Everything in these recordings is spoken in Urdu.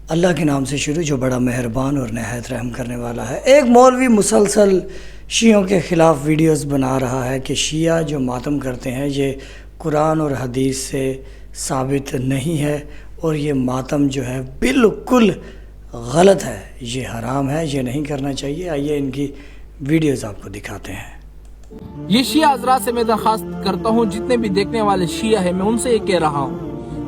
اللہ کے نام سے شروع جو بڑا مہربان اور نہایت رحم کرنے والا ہے۔ ایک مولوی مسلسل شیعوں کے خلاف ویڈیوز بنا رہا ہے کہ شیعہ جو ماتم کرتے ہیں یہ قرآن اور حدیث سے ثابت نہیں ہے اور یہ ماتم جو ہے بالکل غلط ہے، یہ حرام ہے، یہ نہیں کرنا چاہیے۔ آئیے ان کی ویڈیوز آپ کو دکھاتے ہیں۔ یہ شیعہ حضرات سے میں درخواست کرتا ہوں، جتنے بھی دیکھنے والے شیعہ ہیں، میں ان سے یہ کہہ رہا ہوں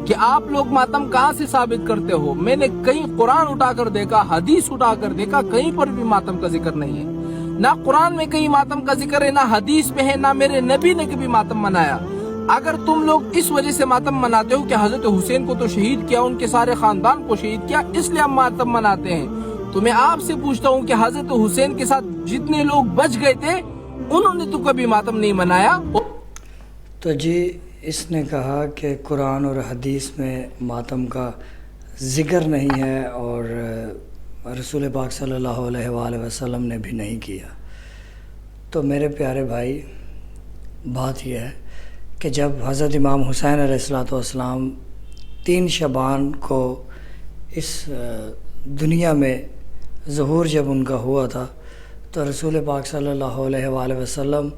کہ آپ لوگ ماتم کہاں سے ثابت کرتے ہو؟ میں نے کہیں قرآن اٹھا کر دیکھا، حدیث اٹھا کر دیکھا، کہیں پر بھی ماتم کا ذکر نہیں ہے۔ نہ قرآن میں کہیں ماتم کا ذکر ہے، نہ حدیث میں ہے، نہ میرے نبی نے کبھی ماتم منایا۔ اگر تم لوگ اس وجہ سے ماتم مناتے ہو کہ حضرت حسین کو تو شہید کیا، ان کے سارے خاندان کو شہید کیا، اس لیے ہم ماتم مناتے ہیں، تو میں آپ سے پوچھتا ہوں کہ حضرت حسین کے ساتھ جتنے لوگ بچ گئے تھے انہوں نے تو کبھی ماتم نہیں منایا۔ تو جی اس نے کہا کہ قرآن اور حدیث میں ماتم کا ذکر نہیں ہے اور رسول پاک صلی اللہ علیہ وآلہ وسلم نے بھی نہیں کیا۔ تو میرے پیارے بھائی، بات یہ ہے کہ جب حضرت امام حسین علیہ السلام 3 شعبان کو اس دنیا میں ظہور جب ان کا ہوا تھا تو رسول پاک صلی اللہ علیہ وآلہ وسلم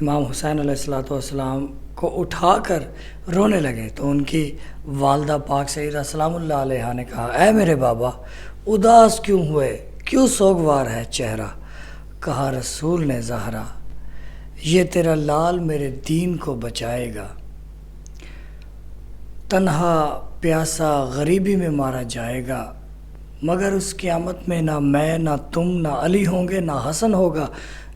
امام حسین علیہ السلام کو اٹھا کر رونے لگے تو ان کی والدہ پاک سیدہ سلام اللہ علیہ نے کہا، اے میرے بابا اداس کیوں ہوئے، کیوں سوگوار ہے چہرہ؟ کہا رسول نے زہرا، یہ تیرا لال میرے دین کو بچائے گا، تنہا پیاسا غریبی میں مارا جائے گا، مگر اس قیامت میں نہ میں نہ تم نہ علی ہوں گے، نہ حسن ہوگا،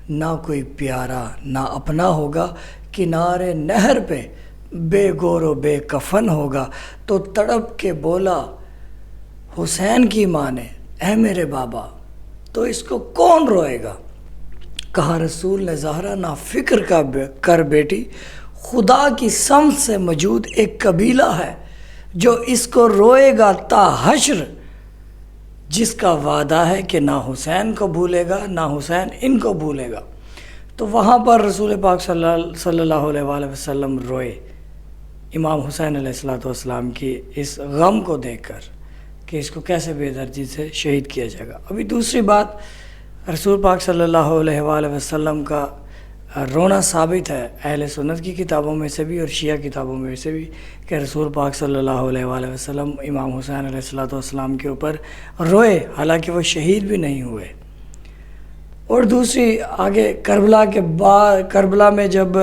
نہ کوئی پیارا نہ اپنا ہوگا، کنارے نہر پہ بے گور و بے کفن ہوگا۔ تو تڑپ کے بولا حسین کی ماں نے، اے میرے بابا تو اس کو کون روئے گا؟ کہا رسول نے زہرا، نہ فکر کا کر بیٹی، خدا کی سمت سے موجود ایک قبیلہ ہے جو اس کو روئے گا تا حشر، جس کا وعدہ ہے کہ نہ حسین کو بھولے گا نہ حسین ان کو بھولے گا۔ تو وہاں پر رسول پاک صلی اللہ علیہ وآلہ وسلم روئے امام حسین علیہ السلام کی اس غم کو دیکھ کر کہ اس کو کیسے بے دردی سے شہید کیا جائے گا۔ ابھی دوسری بات، رسول پاک صلی اللہ علیہ وآلہ وسلم کا رونا ثابت ہے اہل سنت کی کتابوں میں سے بھی اور شیعہ کتابوں میں سے بھی کہ رسول پاک صلی اللہ علیہ وآلہ وسلم امام حسین علیہ السلام کے اوپر روئے، حالانکہ وہ شہید بھی نہیں ہوئے۔ اور دوسری آگے کربلا میں جب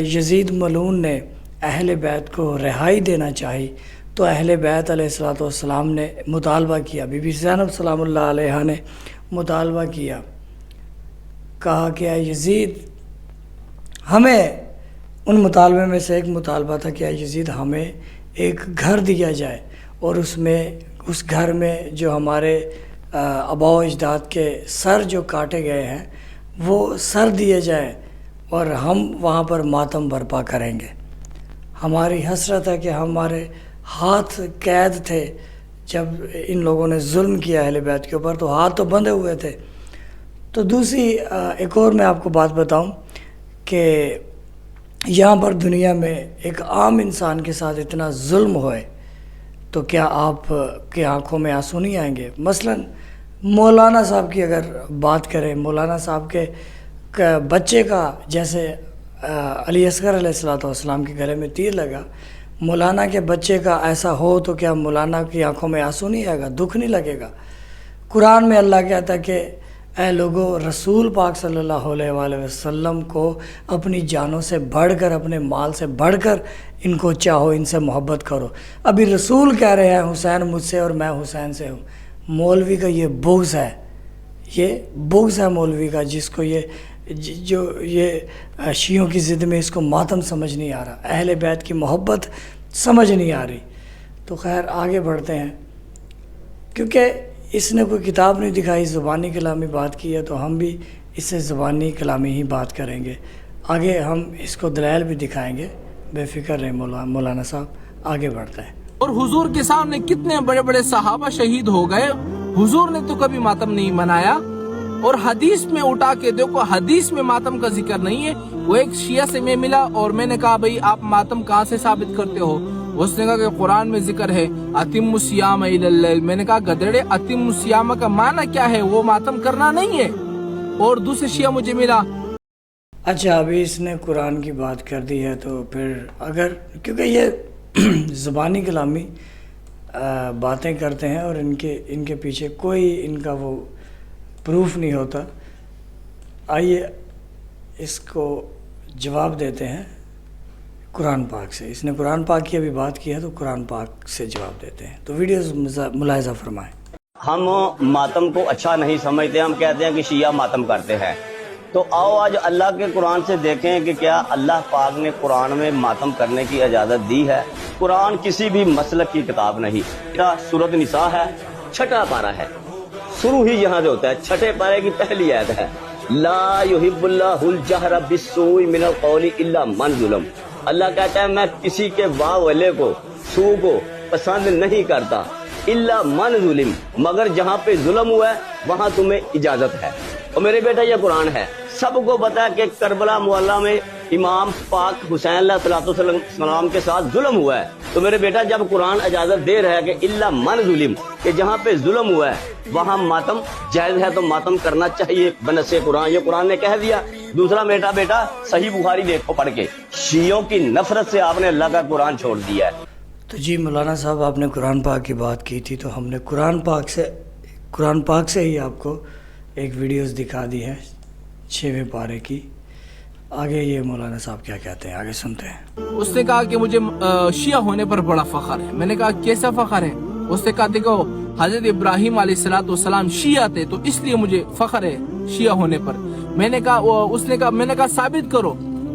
یزید ملعون نے اہل بیت کو رہائی دینا چاہی تو اہل بیت علیہ السلام نے مطالبہ کیا، بی بی زینب سلام اللہ علیہ نے مطالبہ کیا، کہا کہ اے یزید ہمیں، ان مطالبے میں سے ایک مطالبہ تھا کہ اے یزید ہمیں ایک گھر دیا جائے اور اس گھر میں جو ہمارے آباء و اجداد کے سر جو کاٹے گئے ہیں وہ سر دیے جائے اور ہم وہاں پر ماتم برپا کریں گے۔ ہماری حسرت ہے کہ ہمارے ہاتھ قید تھے جب ان لوگوں نے ظلم کیا اہل بیت کے اوپر، تو ہاتھ تو بندھے ہوئے تھے۔ تو دوسری ایک اور میں آپ کو بات بتاؤں کہ یہاں پر دنیا میں ایک عام انسان کے ساتھ اتنا ظلم ہوئے تو کیا آپ کے آنکھوں میں آنسو نہیں آئیں گے؟ مثلا مولانا صاحب کی اگر بات کریں، مولانا صاحب کے بچے کا جیسے علی اصغر علیہ السلام کے گلے میں تیر لگا، مولانا کے بچے کا ایسا ہو تو کیا مولانا کی آنکھوں میں آنسو نہیں آئے گا، دکھ نہیں لگے گا؟ قرآن میں اللہ کہتا ہے کہ اے لوگو، رسول پاک صلی اللہ علیہ وآلہ وسلم کو اپنی جانوں سے بڑھ کر، اپنے مال سے بڑھ کر ان کو چاہو، ان سے محبت کرو۔ ابھی رسول کہہ رہے ہیں حسین مجھ سے اور میں حسین سے ہوں۔ مولوی کا یہ بغض ہے، یہ بغض ہے مولوی کا، جس کو یہ شیعوں کی ضد میں اس کو ماتم سمجھ نہیں آ رہا، اہل بیت کی محبت سمجھ نہیں آ رہی۔ تو خیر آگے بڑھتے ہیں، کیونکہ اس نے کوئی کتاب نہیں دکھائی، زبانی کلامی بات کی ہے تو ہم بھی اس سے زبانی کلامی ہی بات کریں گے۔ آگے ہم اس کو دلائل بھی دکھائیں گے، بے فکر رہیں مولانا صاحب، آگے بڑھتے ہیں۔ اور حضور کے سامنے کتنے بڑے بڑے صحابہ شہید ہو گئے، حضور نے تو کبھی ماتم نہیں منایا۔ اور حدیث میں اٹھا کے دیکھو، حدیث میں ماتم کا ذکر نہیں ہے۔ وہ ایک شیعہ سے میں ملا اور میں نے کہا بھئی آپ ماتم کہاں سے ثابت کرتے ہو؟ اس نے کہا کہ قرآن میں ذکر ہے اتم الصیام الی اللیل. میں نے کہا گدڑے اتم الصیام کا معنی کیا ہے؟ وہ ماتم کرنا نہیں ہے. اور دوسرے شیعہ مجھے ملا. اچھا ابھی اس نے قرآن کی بات کر دی ہے تو پھر اگر کیونکہ یہ زبانی کلامی باتیں کرتے ہیں اور ان کے پیچھے کوئی ان کا وہ پروف نہیں ہوتا. آئیے اس کو جواب دیتے ہیں قرآن پاک سے. اس نے قرآن پاک کی ابھی بات کی ہے تو قرآن پاک سے جواب دیتے ہیں. تو ویڈیوز ملاحظہ فرمائیں. ہم ماتم کو اچھا نہیں سمجھتے. ہم کہتے ہیں کہ شیعہ ماتم کرتے ہیں. تو آؤ آج اللہ کے قرآن سے دیکھیں کہ کیا اللہ پاک نے قرآن میں ماتم کرنے کی اجازت دی ہے. قرآن کسی بھی مسلک کی کتاب نہیں. سورۃ نساء ہے, 6واں پارہ ہے. شروع ہی یہاں سے ہوتا ہے. 6 پارے کی پہلی آیت ہے لا یحب اللہ الجہر بالسوء من القول الا من ظلم. اللہ کہتا ہے میں کسی کے واہ والے کو سو کو پسند نہیں کرتا الا من ظلم, مگر جہاں پہ ظلم ہوا ہے وہاں تمہیں اجازت ہے. اور میرے بیٹا یہ قرآن ہے. سب کو پتا ہے کہ کربلا معلّہ میں امام پاک حسین علیہ السلام کے ساتھ ظلم ہوا ہے. تو میرے بیٹا جب قرآن اجازت دے رہا ہے کہ الا من ظلم, کہ جہاں پہ ظلم ہوا ہے وہاں ماتم جائز ہے تو ماتم کرنا چاہیے بنص قرآن. یہ قرآن نے کہہ دیا. دوسرا بیٹا صحیح بخاری دیکھو پڑھ کے. شیعوں کی نفرت سے آپ نے اللہ کا قرآن چھوڑ دیا ہے. تو جی مولانا صاحب آپ نے قرآن پاک کی بات کی تھی تو ہم نے قرآن پاک سے ہی آپ کو ایک ویڈیوز دکھا دی ہے 6ویں پارے کی. آگے یہ مولانا صاحب کیا کہتے ہیں آگے سنتے ہیں. اس نے کہا کہ مجھے شیعہ ہونے پر بڑا فخر ہے. میں نے کہا کیسا فخر ہے؟ اس نے کہا دیکھو حضرت ابراہیم علیہ السلام شیعہ تھے تو اس لیے مجھے فخر ہے شیعہ ہونے پر. میں نے کہا ثابت کرو.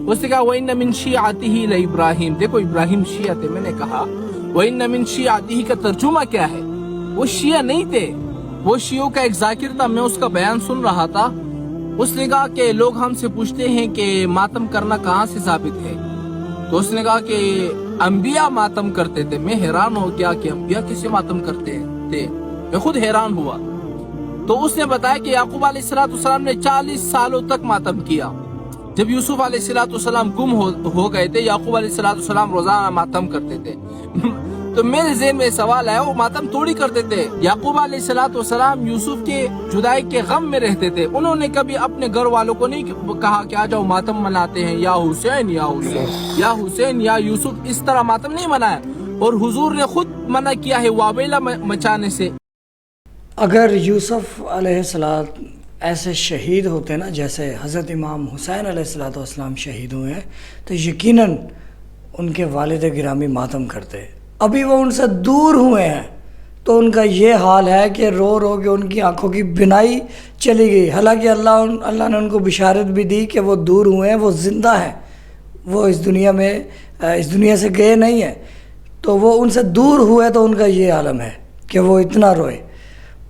اس نے کہا وَإِنَّ مِن شِيعَتِهِ لَإِبْرَاهِيمَ. دیکھو ابراہیم شیعہ تھے. میں نے کہا وَإِنَّ مِن شِيعَتِهِ کا ترجمہ کیا ہے؟ وہ شیعہ نہیں تھے, وہ شیعوں کا ایک ذاکر تھا. میں اس کا بیان سن رہا تھا. اس نے کہا کہ لوگ ہم سے پوچھتے ہیں کہ ماتم کرنا کہاں سے ثابت ہے. تو اس نے کہا کہ انبیاء ماتم کرتے تھے. میں حیران ہو گیا کہ انبیاء کیسے ماتم کرتے تھے. میں خود حیران ہوا. تو اس نے بتایا کہ یعقوب علیہ السلام نے 40 سالوں تک ماتم کیا. جب یوسف علیہ السلام گم ہو گئے تھے, یعقوب علیہ السلام روزانہ ماتم کرتے تھے. تو میرے ذہن میں سوال ہے وہ ماتم تھوڑی کرتے تھے. یعقوب علیہ السلام یوسف کے جدائی کے غم میں رہتے تھے. انہوں نے کبھی اپنے گھر والوں کو نہیں کہا کہ آ جاؤ ماتم مناتے ہیں, یا حسین یا حسین یا حسین یا یوسف. اس طرح ماتم نہیں منایا. اور حضور نے خود منع کیا ہے واویلا مچانے سے. اگر یوسف علیہ السلام ایسے شہید ہوتے نا جیسے حضرت امام حسین علیہ السلام شہید ہوئے ہیں تو یقیناً ان کے والد گرامی ماتم کرتے. ابھی وہ ان سے دور ہوئے ہیں تو ان کا یہ حال ہے کہ رو رو کے ان کی آنکھوں کی بینائی چلی گئی. حالانکہ اللہ نے ان کو بشارت بھی دی کہ وہ دور ہوئے ہیں, وہ زندہ ہیں, وہ اس دنیا سے گئے نہیں ہیں. تو وہ ان سے دور ہوئے تو ان کا یہ عالم ہے کہ وہ اتنا روئے.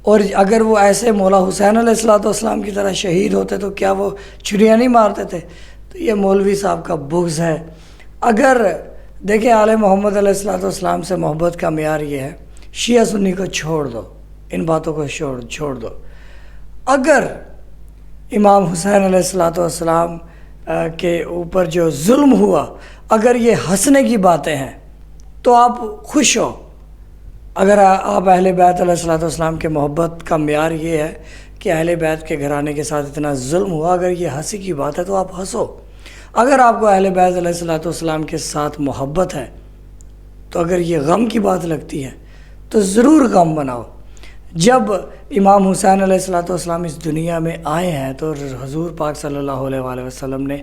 اور اگر وہ ایسے مولا حسین علیہ السلام کی طرح شہید ہوتے تو کیا وہ چھریاں نہیں مارتے تھے؟ تو یہ مولوی صاحب کا بغض ہے. اگر دیکھیں آل محمد علیہ السلام سے محبت کا معیار یہ ہے, شیعہ سنی کو چھوڑ دو, ان باتوں کو چھوڑ دو. اگر امام حسین علیہ السلام کے اوپر جو ظلم ہوا اگر یہ ہنسنے کی باتیں ہیں تو آپ خوش ہو. اگر آپ اہل بیت علیہ السلام کے محبت کا معیار یہ ہے کہ اہل بیت کے گھرانے کے ساتھ اتنا ظلم ہوا, اگر یہ ہنسی کی بات ہے تو آپ ہنسو. اگر آپ کو اہل بیت علیہ السلام کے ساتھ محبت ہے تو اگر یہ غم کی بات لگتی ہے تو ضرور غم مناؤ. جب امام حسین علیہ السلام اس دنیا میں آئے ہیں تو حضور پاک صلی اللہ علیہ وسلم نے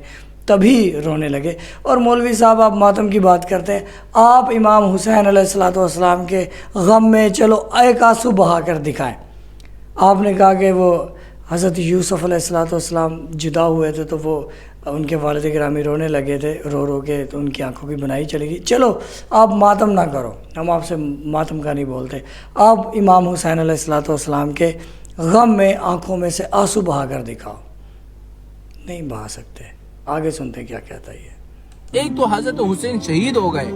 تبھی رونے لگے. اور مولوی صاحب آپ ماتم کی بات کرتے ہیں, آپ امام حسین علیہ السلام کے غم میں چلو ایک آنسو بہا کر دکھائیں. آپ نے کہا کہ وہ حضرت یوسف علیہ السلام جدا ہوئے تھے تو وہ ان کے والد گرامی رونے لگے تھے, رو رو کے تو ان کی آنکھوں کی بنائی چلی گئی. چلو آپ ماتم نہ کرو, ہم آپ سے ماتم کا نہیں بولتے. آپ امام حسین علیہ السلام کے غم میں آنکھوں میں سے آنسو بہا کر دکھاؤ. نہیں بہا سکتے. آگے سنتے ہیں کیا کہتا ہے یہ. ایک تو حضرت حسین شہید ہو گئے,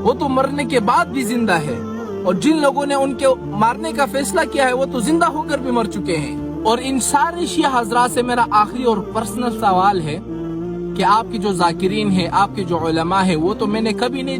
وہ تو مرنے کے بعد بھی زندہ ہے, اور جن لوگوں نے ان کے مارنے کا فیصلہ کیا ہے وہ تو زندہ ہو کر بھی مر چکے ہیں. اور ان سارے شیعہ حضرات سے میرا آخری اور پرسنل سوال ہے کہ آپ کے جو ذاکرین ہیں, آپ کے جو علماء ہیں, وہ تو میں نے کبھی نہیں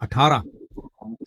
18,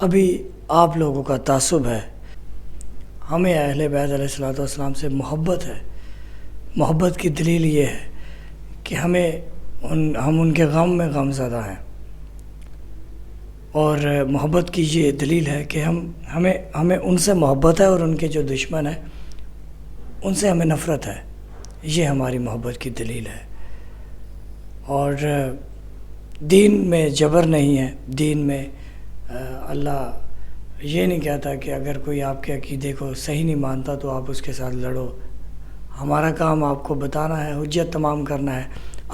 ابھی آپ لوگوں کا تعصب ہے. ہمیں اہل بیت علیہ الصلوۃ والسلام سے محبت ہے. محبت کی دلیل یہ ہے کہ ہم ان کے غم میں غم زدہ ہیں، اور محبت کی یہ دلیل ہے کہ ہمیں ان سے محبت ہے، اور ان کے جو دشمن ہیں ان سے ہمیں نفرت ہے. یہ ہماری محبت کی دلیل ہے. اور دین میں جبر نہیں ہے. دین میں اللہ یہ نہیں کہتا کہ اگر کوئی آپ کے عقیدے کو صحیح نہیں مانتا تو آپ اس کے ساتھ لڑو. ہمارا کام آپ کو بتانا ہے، حجت تمام کرنا ہے.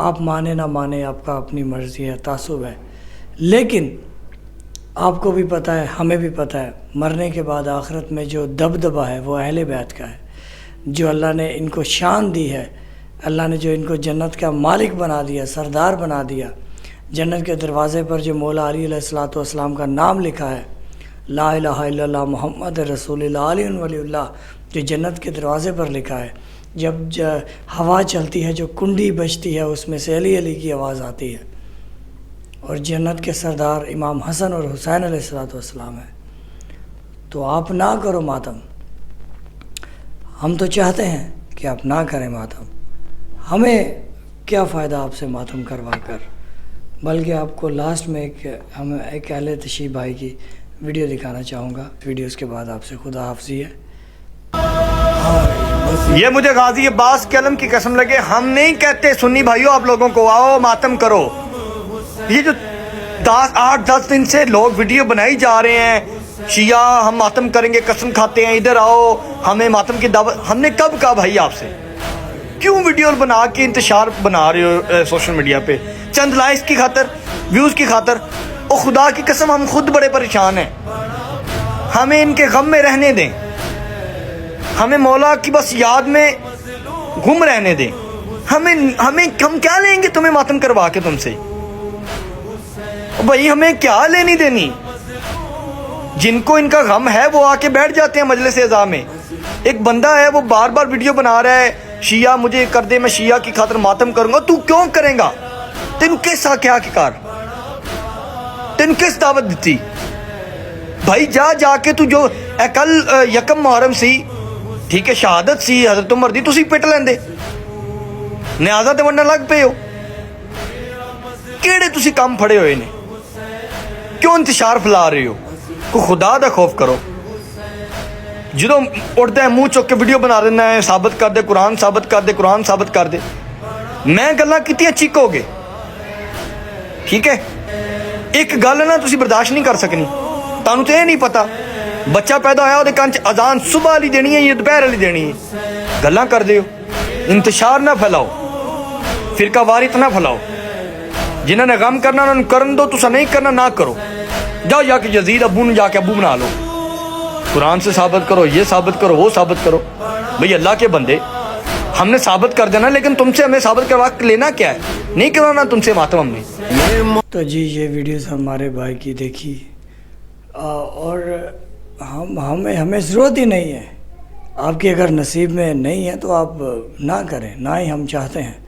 آپ مانے نہ مانے آپ کا اپنی مرضی ہے، تعصب ہے. لیکن آپ کو بھی پتہ ہے، ہمیں بھی پتہ ہے، مرنے کے بعد آخرت میں جو دبدبہ ہے وہ اہل بیت کا ہے. جو اللہ نے ان کو شان دی ہے، اللہ نے جو ان کو جنت کا مالک بنا دیا، سردار بنا دیا. جنت کے دروازے پر جو مولا علی علیہ الصلوۃ والسلام کا نام لکھا ہے، لا الہ الا اللہ محمد رسول اللہ علی ولی اللہ، جو جنت کے دروازے پر لکھا ہے. جب ہوا چلتی ہے، جو کنڈی بجتی ہے، اس میں سے علی علی کی آواز آتی ہے. اور جنت کے سردار امام حسن اور حسین علیہ الصلوۃ والسلام ہے. تو آپ نہ کرو ماتم. ہم تو چاہتے ہیں کہ آپ نہ کریں ماتم. ہمیں کیا فائدہ آپ سے ماتم کروا کر. بلکہ آپ کو لاسٹ میں ایک اہل تشیع بھائی کی ویڈیو دکھانا چاہوں گا. ویڈیوز کے بعد آپ سے خدا حافظی ہے. یہ مجھے غازی عباس کے علم کی قسم لگے، ہم نہیں کہتے سنی بھائیوں آپ لوگوں کو آؤ ماتم کرو. یہ جو 8-10 دن سے لوگ ویڈیو بنائی جا رہے ہیں، شیعہ ہم ماتم کریں گے، قسم کھاتے ہیں، ادھر آؤ ہمیں ماتم کی دعوت. ہم نے کب کہا بھائی آپ سے؟ کیوں ویڈیو بنا کے انتشار بنا رہے ہو سوشل میڈیا پہ؟ چند لائکس کی خاطر، ویوز کی خاطر. او خدا کی قسم ہم خود بڑے پریشان ہیں. ہمیں ان کے غم میں رہنے دیں، ہمیں مولا کی بس یاد میں گم رہنے دیں. ہم کیا لیں گے تمہیں ماتم کروا کے تم سے؟ بھائی ہمیں کیا لینی دینی؟ جن کو ان کا غم ہے وہ آ کے بیٹھ جاتے ہیں مجلس اعزاز میں. ایک بندہ ہے وہ بار بار ویڈیو بنا رہا ہے، شیعہ مجھے کر دے، میں شیعہ کی خاطر ماتم کروں گا. تو کیوں کریں گا؟ تین کس کیا کار، تین کس دعوت دیتی؟ بھائی جا کے تو جو کل یکم محرم سی، ٹھیک ہے، شہادت سی حضرت عمر دی، تسی پٹ لیندے، نیازہ تے ونڈن لگ پے ہو. کیڑے تسی کام پھڑے ہوئے نے؟ کیوں انتشار پھیلا رہے ہو؟ کو خدا دا خوف کرو. جدو اٹھتا ہے منہ چک کے ویڈیو بنا دینا ہے، ثابت کر دے قرآن، ثابت کر دے قرآن، ثابت کر دے. میں گلاں کیتیاں چیکو گے، ٹھیک ہے. ایک گل نا تسی برداشت نہیں کر سکنی. تانوں تے نہیں پتا بچہ پیدا ہویا وہ کان چ اذان صبح والی دینی ہے یا دوپہر والی دینی ہے. گلاں کر دیو. انتشار نہ پھیلاؤ، فرقہ واریت نہ پھیلاؤ. جنہوں نے غم کرنا انہوں نے کرن دو، تسا نہیں کرنا نہ کرو. جاؤ جا کے یزید ابو نے جا کے ابو بنا لو. قرآن سے ثابت کرو، یہ ثابت کرو، وہ ثابت کرو. بھئی اللہ کے بندے، ہم نے ثابت کر دینا، لیکن تم سے ہمیں ثابت کروا کے لینا کیا ہے؟ نہیں کروانا تم سے ماتم ہم نے. تو جی یہ ویڈیوز ہمارے بھائی کی دیکھی، اور ہمیں ضرورت ہی نہیں ہے. آپ کے اگر نصیب میں نہیں ہے تو آپ نہ کریں، نہ ہی ہم چاہتے ہیں.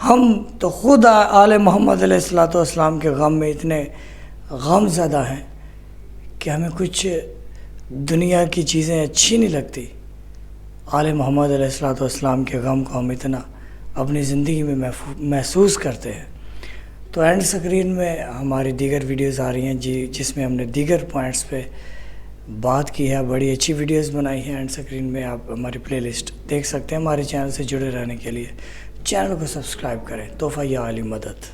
ہم تو خود آل محمد علیہ الصلوۃ والسلام کے غم میں اتنے غم زدہ ہیں کہ ہمیں کچھ دنیا کی چیزیں اچھی نہیں لگتی. آل محمد علیہ الصلوۃ والسلام کے غم کو ہم اتنا اپنی زندگی میں محسوس کرتے ہیں. تو اینڈ اسکرین میں ہماری دیگر ویڈیوز آ رہی ہیں جس میں ہم نے دیگر پوائنٹس پہ بات کی ہے. بڑی اچھی ویڈیوز بنائی ہیں. اینڈ اسکرین میں آپ ہماری پلے لسٹ دیکھ سکتے ہیں. ہمارے چینل سے جڑے رہنے کے لیے چینل کو سبسکرائب کریں. تحفہ یا علی مدد.